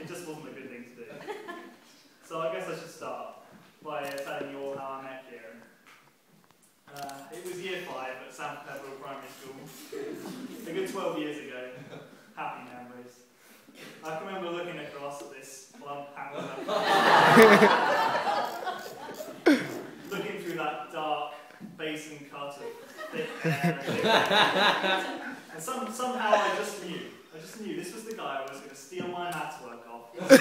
It just wasn't a good thing to do. So I guess I should start by telling you all how I met Kieran. It was year 5 at St Pebble Primary School, a good 12 years ago. Happy memories. I can remember looking across at this plump, happy looking through that dark basin cut of thick hair and somehow I just knew this was the guy I was going to steal my maths work off for the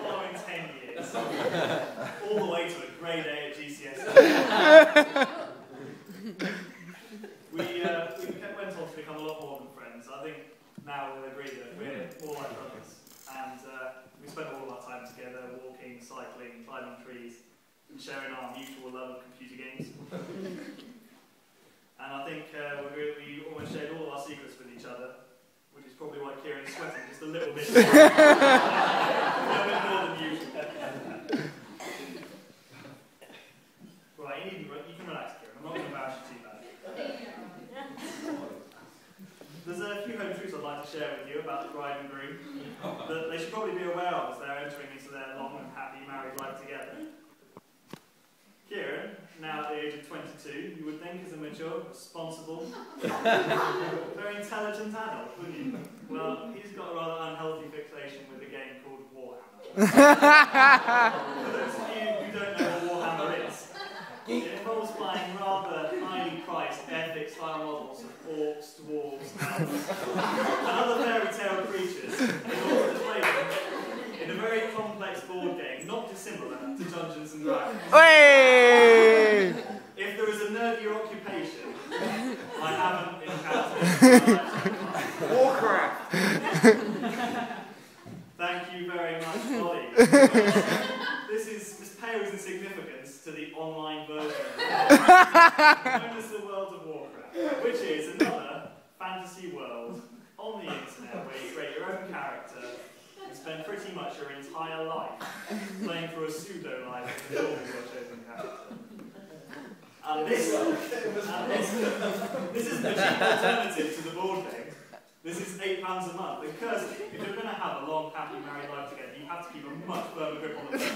following 10 years, all the way to a grade A at GCSE. We went on to become a lot more than friends. I think now we'll agree that we're all like brothers, and we spent all of our time together, walking, cycling, climbing trees, and sharing our mutual love of computer games. And I think we almost shared all of our secrets with each other, which is probably why Kieran's sweating just a little bit more, than usual. Right, you can relax, Kieran. I'm not going to embarrass you too bad. There's a few home truths I'd like to share with you about the bride and groom that they should probably be aware of as they're entering into their long and happy married life together. Kieran, now at the age of 22, you would think is a mature, responsible, very intelligent adult, wouldn't you? Well, he's got a rather unhealthy fixation with a game called Warhammer. For those of you who don't know what Warhammer is, it involves buying rather highly priced epic-style models of orcs, dwarves, elves, and other fairy tale creatures in order to play them in a very complex board game, not dissimilar to Dungeons and Dragons. Hey! If there is a nerdier occupation, I haven't encountered. Warcraft! Thank you very much, Ollie. This pales in significance to the online version known as the World of Warcraft, which is another fantasy world on the internet where you create your own character and spend pretty much your entire life playing through a pseudo-life until your chosen character. And this isn't a cheap alternative to the board game. This is £8 a month, because if you're going to have a long, happy married life together, you have to keep a much firmer grip on the purse.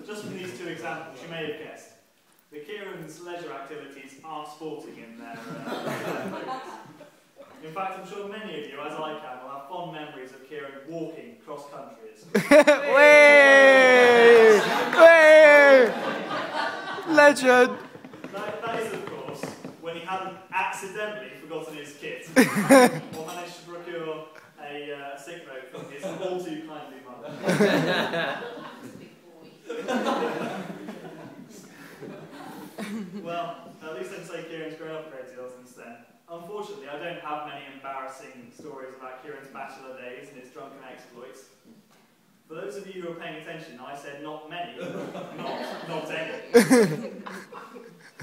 Just from these 2 examples, you may have guessed that Kieran's leisure activities aren't sporting in their In fact, I'm sure many of you, as I can, will have fond memories of Kieran walking cross countries. Way! Legend! That is, of course, when he hadn't accidentally forgotten his kit, or managed to procure a sick note from his all too kindly mother. Well, at least I can say Kieran's grown up a great deal since then. Unfortunately, I don't have many embarrassing stories about Kieran's bachelor days and his drunken exploits. For those of you who are paying attention, I said not many, not any.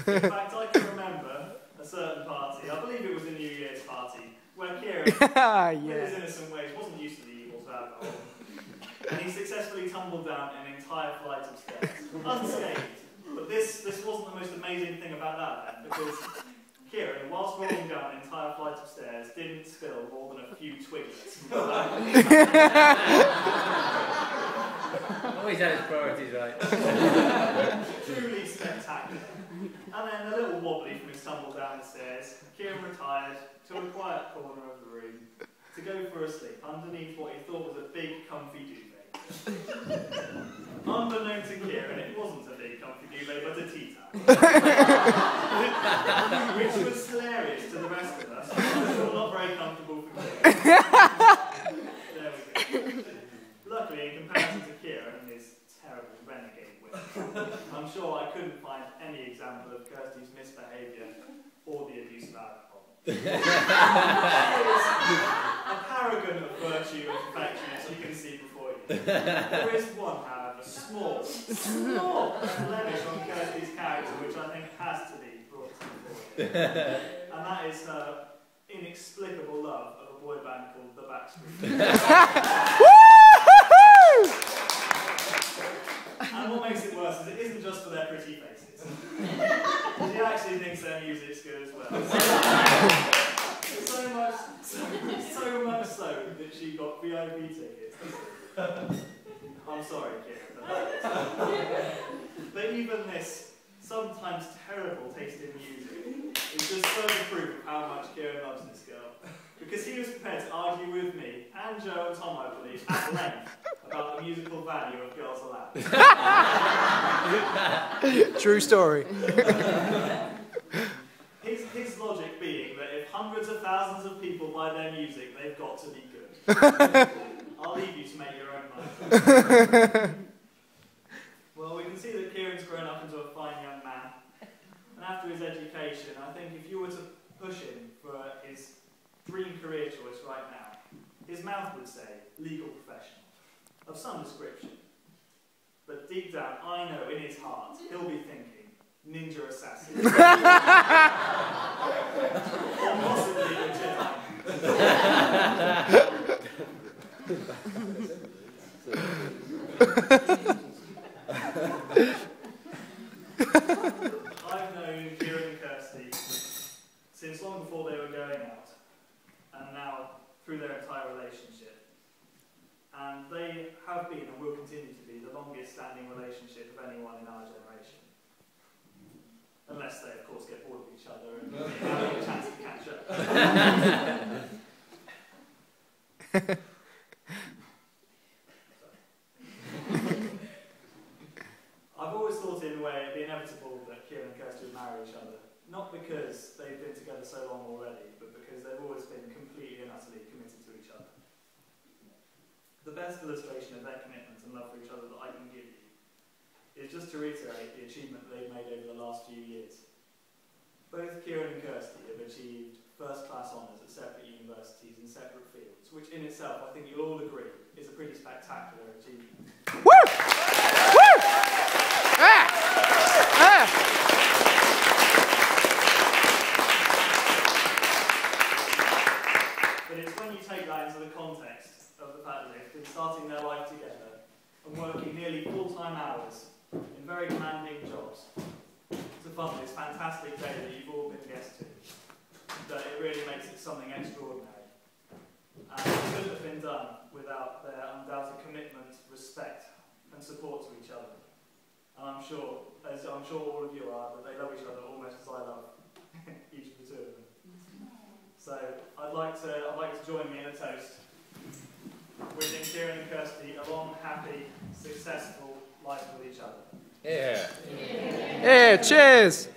In fact, I can remember a certain party, I believe it was a New Year's party, where Kieran, in his innocent ways, wasn't used to the evils of alcohol. And he successfully tumbled down an entire flight of stairs, unscathed. But this wasn't the most amazing thing about that then, because Kieran, whilst rolling down an entire flight of stairs, didn't spill more than a few twiglets. Always had his priorities right. Truly spectacular. And then a little wobbly from his tumble down the stairs, Kieran retired to a quiet corner of the room to go for a sleep underneath what he thought was a big comfy duvet. Unbeknown to Kieran, it wasn't a big comfy duvet, but a tea towel. Which was hilarious to the rest of us, but still not very comfortable for Kieran. There we go. Luckily, in comparison to Kieran and his terrible renegade wit, I'm sure I couldn't find any example of Kirsty's misbehaviour or the abuse of alcohol. She is a paragon of virtue and perfection, as you can see before you. There is one, however, small blemish on Kirsty's character, which I think has to be brought to the fore. And that is her inexplicable love of a boy band called The Backstreet And what makes it worse is it isn't just for their pretty faces. She actually thinks their music's good as well. VIP tickets. I'm sorry, Kieran, but even this sometimes terrible taste in music is just further proof of how much Kieran loves this girl. Because he was prepared to argue with me, and Joe and Tom, I believe, at length, about the musical value of Girls Aloud. True story. His logic being that if hundreds of thousands of people buy their music, they've got to be good. I'll leave you to make your own mind. Well, we can see that Kieran's grown up into a fine young man. And after his education, I think if you were to push him for his dream career choice right now, his mouth would say legal professional of some description. But deep down, I know in his heart, he'll be thinking ninja assassin. Or possibly a Jedi. I've known Kieran and Kirsty since long before they were going out, and now through their entire relationship. And they have been and will continue to be the longest standing relationship of anyone in our generation. Unless they, of course, get bored of each other and have a chance to catch up. I've always thought in a way it'd be inevitable that Kieran and Kirsty would marry each other. Not because they've been together so long already, but because they've always been completely and utterly committed to each other. The best illustration of their commitment and love for each other that I can give you is just to reiterate the achievement they've made over the last few years. Both Kieran and Kirsty have achieved first-class honours at separate universities in separate fields, which in itself, I think you'll all agree, is a pretty spectacular achievement. Woo! Woo! Ah! Ah! But it's when you take that into the context of the fact that they've been starting their life together and working nearly full-time hours in very demanding jobs to fund this fantastic day that you've all been guests to, that it really makes it something extraordinary. And it couldn't have been done without their undoubted commitment, respect and support to each other. And I'm sure, as I'm sure all of you are, that they love each other almost as I love each of the two of them. So I'd like to join me in a toast, wishing Kieran and Kirsty a long, happy, successful life with each other. Yeah. Yeah, cheers.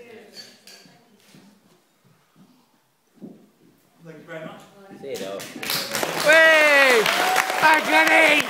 Thank you very much. See you though. Hey! Agony!